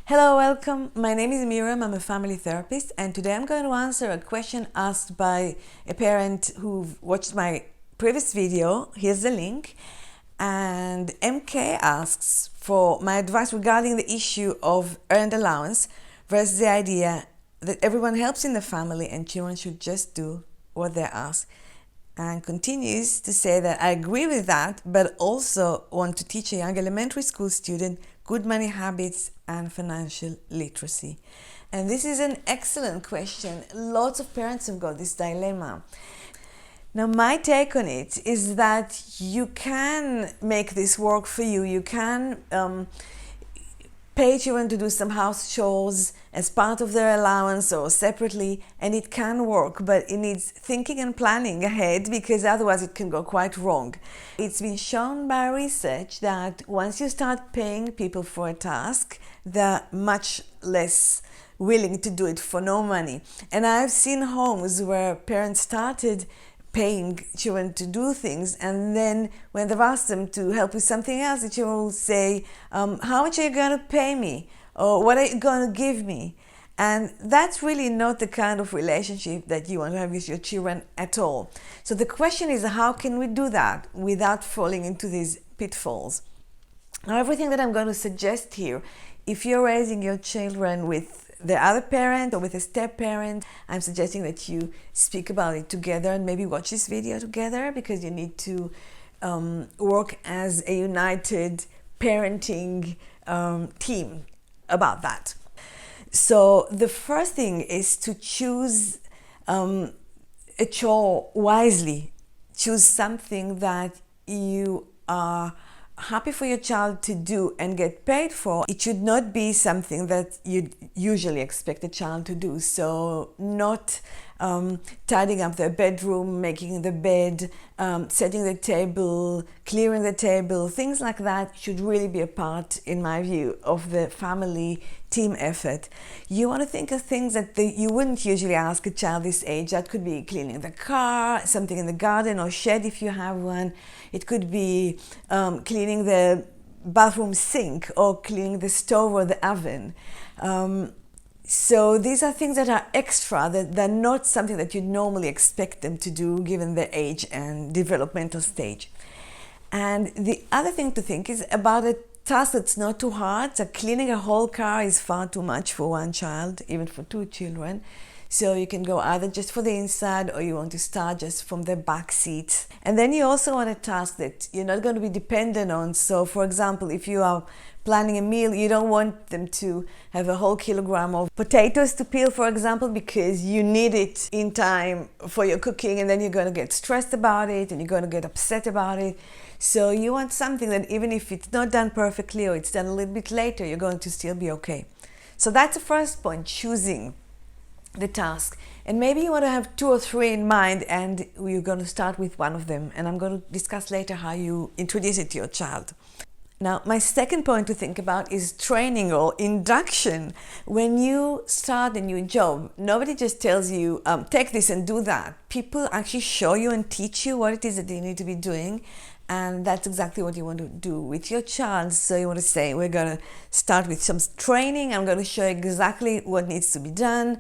Hello, welcome. My name is Miriam. I'm a family therapist, and today I'm going to answer a question asked by a parent who watched my previous video. Here's the link. And MK asks for my advice regarding the issue of earned allowance versus the idea that everyone helps in the family and children should just do what they're asked. And continues to say that I agree with that, but also want to teach a young elementary school student good money habits and financial literacy. And this is an excellent question. Lots of parents have got this dilemma. Now, my take on it is that you can make this work for you. You can pay children to do some house chores as part of their allowance or separately, and it can work, but it needs thinking and planning ahead because otherwise it can go quite wrong. It's been shown by research that once you start paying people for a task, they're much less willing to do it for no money. And I've seen homes where parents started paying children to do things, and then when they've asked them to help with something else, the children will say, how much are you going to pay me? Or what are you going to give me? And that's really not the kind of relationship that you want to have with your children at all. So the question is, how can we do that without falling into these pitfalls? Now, everything that I'm going to suggest here, if you're raising your children with the other parent or with a step parent, I'm suggesting that you speak about it together and maybe watch this video together, because you need to work as a united parenting team about that. So the first thing is to choose a chore wisely. Choose something that you are happy for your child to do and get paid for. It should not be something that you'd usually expect a child to do. So not tidying up their bedroom, making the bed, setting the table, clearing the table, things like that should really be a part, in my view, of the family team effort. You want to think of things that you wouldn't usually ask a child this age. That could be cleaning the car, something in the garden or shed if you have one. It could be cleaning the bathroom sink or cleaning the stove or the oven. So these are things that are extra, that they're not something that you'd normally expect them to do given their age and developmental stage. And the other thing to think is about a task that's not too hard. So cleaning a whole car is far too much for one child, even for two children. So you can go either just for the inside, or you want to start just from the back seat. And then you also want a task that you're not going to be dependent on. So for example, if you are planning a meal, you don't want them to have a whole kilogram of potatoes to peel, for example, because you need it in time for your cooking, and then you're going to get stressed about it and you're going to get upset about it. So you want something that even if it's not done perfectly or it's done a little bit later, you're going to still be okay. So that's the first point, choosing the task. And maybe you want to have 2 or 3 in mind, and you're going to start with one of them. And I'm going to discuss later how you introduce it to your child. Now, my second point to think about is training or induction. When you start a new job, nobody just tells you, take this and do that. People actually show you and teach you what it is that you need to be doing. And that's exactly what you want to do with your child. So you want to say, we're going to start with some training. I'm going to show you exactly what needs to be done.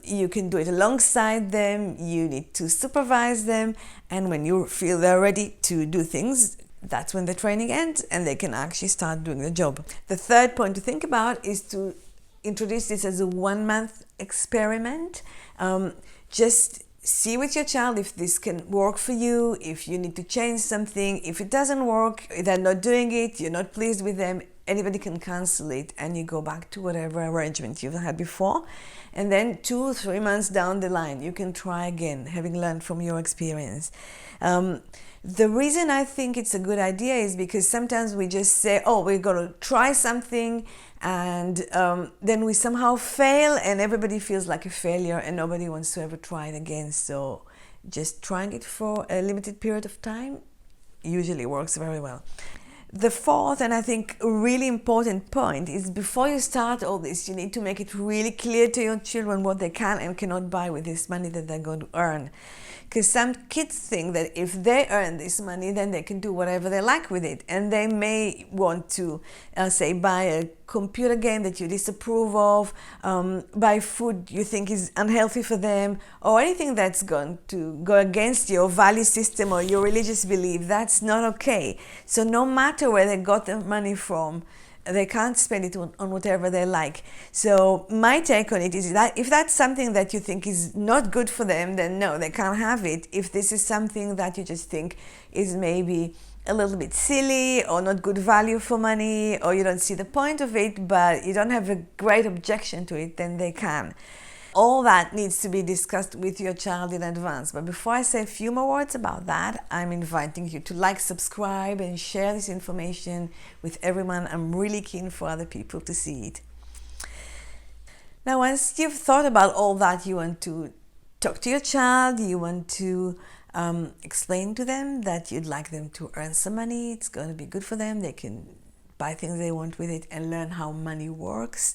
You can do it alongside them. You need to supervise them. And when you feel they're ready to do things, that's when the training ends and they can actually start doing the job. The third point to think about is to introduce this as a 1-month experiment. Just see with your child if this can work for you, if you need to change something. If it doesn't work, they're not doing it, you're not pleased with them, anybody can cancel it and you go back to whatever arrangement you've had before. And then 2 or 3 months down the line, you can try again, having learned from your experience. The reason I think it's a good idea is because sometimes we just say, oh, we're going to try something, and then we somehow fail and everybody feels like a failure and nobody wants to ever try it again. So just trying it for a limited period of time usually works very well. The fourth, and I think a really important point, is before you start all this, you need to make it really clear to your children what they can and cannot buy with this money that they're going to earn. Because some kids think that if they earn this money, then they can do whatever they like with it. And they may want to, say, buy a computer game that you disapprove of, buy food you think is unhealthy for them, or anything that's going to go against your value system or your religious belief. That's not okay. So no matter where they got the money from, they can't spend it on whatever they like. So my take on it is that if that's something that you think is not good for them, then no, they can't have it. If this is something that you just think is maybe a little bit silly or not good value for money, or you don't see the point of it, but you don't have a great objection to it, then they can. All that needs to be discussed with your child in advance. But before I say a few more words about that, I'm inviting you to like, subscribe, and share this information with everyone. I'm really keen for other people to see it. Now, once you've thought about all that, you want to talk to your child, you want to explain to them that you'd like them to earn some money. It's going to be good for them. They can buy things they want with it and learn how money works.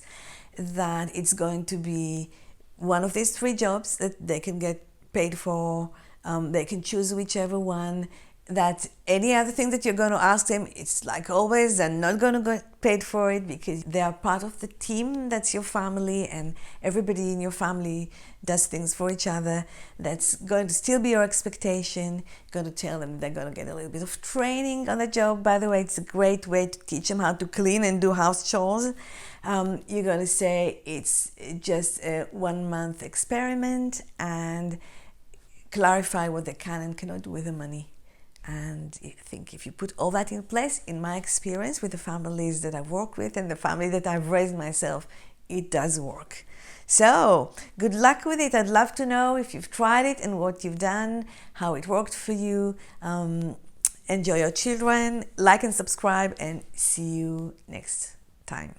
That it's going to be one of these 3 jobs that they can get paid for. They can choose whichever one. That any other thing that you're going to ask them, it's like always, they're not going to get paid for it because they are part of the team that's your family, and everybody in your family does things for each other. That's going to still be your expectation. You're going to tell them they're going to get a little bit of training on the job. By the way, it's a great way to teach them how to clean and do house chores. You're going to say it's just a 1-month experiment, and clarify what they can and cannot do with the money. And I think if you put all that in place, in my experience with the families that I've worked with and the family that I've raised myself, it does work. So good luck with it. I'd love to know if you've tried it and what you've done, how it worked for you. Enjoy your children, like and subscribe, and see you next time.